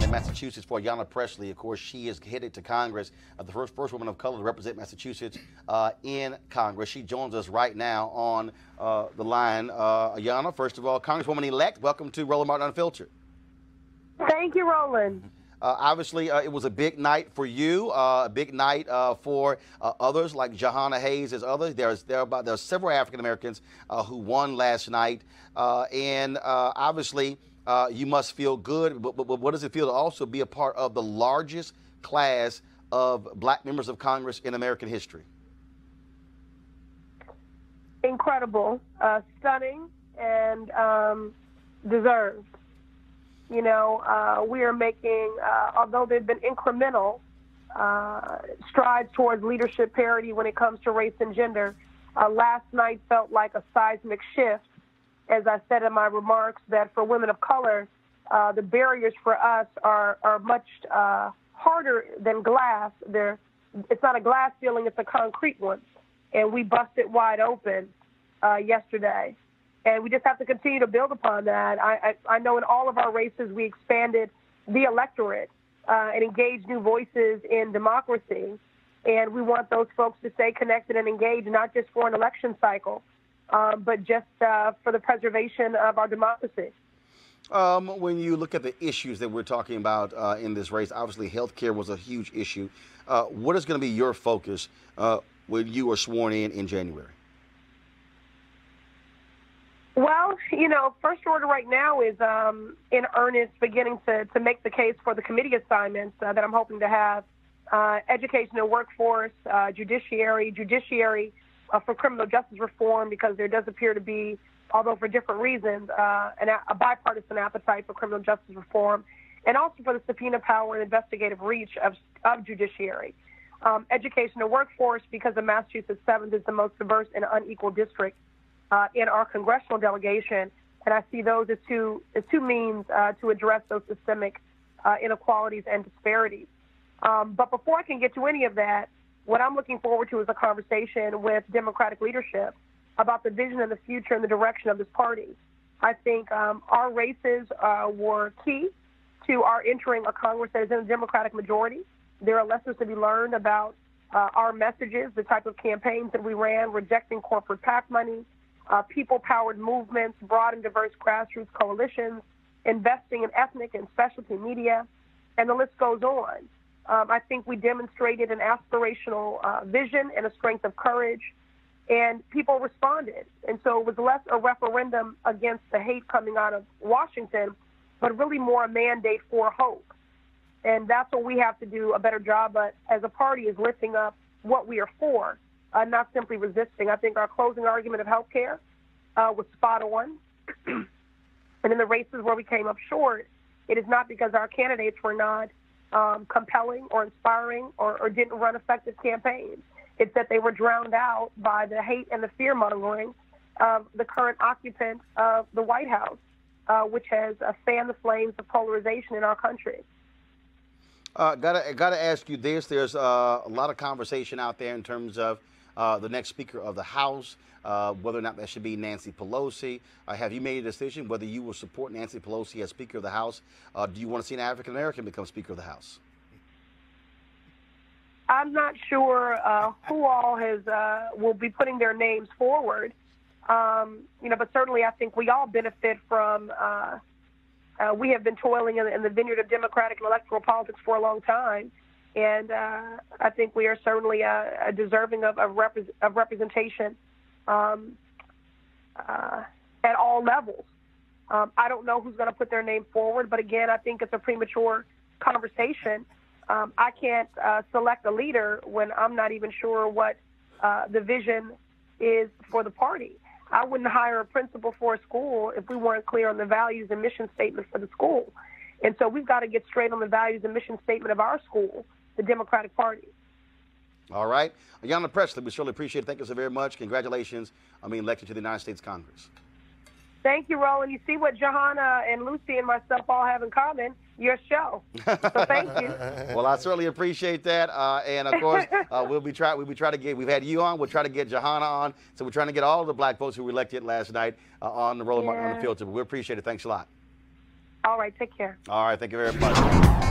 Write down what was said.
line in Massachusetts for Ayanna Pressley. Of course, she is headed to Congress, the first woman of color to represent Massachusetts in Congress. She joins us right now on the line. Ayanna, first of all, Congresswoman-elect, welcome to Roland Martin Unfiltered. Thank you, Roland. Obviously, it was a big night for you, a big night for others like Jahana Hayes as others. There are several African Americans who won last night, and obviously you must feel good. But what does it feel to also be a part of the largest class of black members of Congress in American history? Incredible, stunning, and deserved. You know, we are making, although they've been incremental strides towards leadership parity when it comes to race and gender, last night felt like a seismic shift. As I said in my remarks, that for women of color, the barriers for us are much harder than glass. It's not a glass ceiling, it's a concrete one. And we busted wide open yesterday. And we just have to continue to build upon that. I know in all of our races we expanded the electorate and engaged new voices in democracy. And we want those folks to stay connected and engaged, not just for an election cycle, but just for the preservation of our democracy. When you look at the issues that we're talking about in this race, obviously health care was a huge issue. What is going to be your focus when you are sworn in January? Well, you know, first order right now is in earnest beginning to make the case for the committee assignments that I'm hoping to have. Education and workforce, judiciary for criminal justice reform, because there does appear to be, although for different reasons, a bipartisan appetite for criminal justice reform, and also for the subpoena power and investigative reach of judiciary. Education and workforce, because the Massachusetts 7th is the most diverse and unequal district in our congressional delegation, and I see those as two means to address those systemic inequalities and disparities. But before I can get to any of that, what I'm looking forward to is a conversation with Democratic leadership about the vision and the future and the direction of this party. I think our races were key to our entering a Congress that is in a Democratic majority. There are lessons to be learned about our messages, the type of campaigns that we ran, rejecting corporate PAC money, people-powered movements, broad and diverse grassroots coalitions, investing in ethnic and specialty media, and the list goes on. I think we demonstrated an aspirational vision and a strength of courage, and people responded. And so it was less a referendum against the hate coming out of Washington, but really more a mandate for hope. And that's what we have to do a better job as a party, is lifting up what we are for, not simply resisting. I think our closing argument of health care was spot on. And in the races where we came up short, it is not because our candidates were not compelling or inspiring or didn't run effective campaigns. It's that they were drowned out by the hate and the fear-mongering of the current occupant of the White House, which has fanned the flames of polarization in our country. Gotta ask you this. There's a lot of conversation out there in terms of the next Speaker of the House, whether or not that should be Nancy Pelosi. Have you made a decision whether you will support Nancy Pelosi as Speaker of the House? Do you want to see an African American become Speaker of the House? I'm not sure who all will be putting their names forward. But certainly I think we all benefit from. We have been toiling in the vineyard of democratic and electoral politics for a long time. And I think we are certainly deserving of representation at all levels. I don't know who's going to put their name forward, but again, I think it's a premature conversation. I can't select a leader when I'm not even sure what the vision is for the party. I wouldn't hire a principal for a school if we weren't clear on the values and mission statement for the school. And so we've got to get straight on the values and mission statement of our school, the Democratic Party. All right. Ayanna Pressley, we surely appreciate it. Thank you so very much. Congratulations on being elected to the United States Congress. Thank you, Roland. You see what Jahana and Lucy and myself all have in common? Your show. So thank you. Well, I certainly appreciate that. And of course, we've had you on. We'll try to get Jahana on. So we're trying to get all the black folks who were elected last night on the Roland Martin Unfiltered. But we appreciate it. Thanks a lot. All right, take care. All right, thank you very much.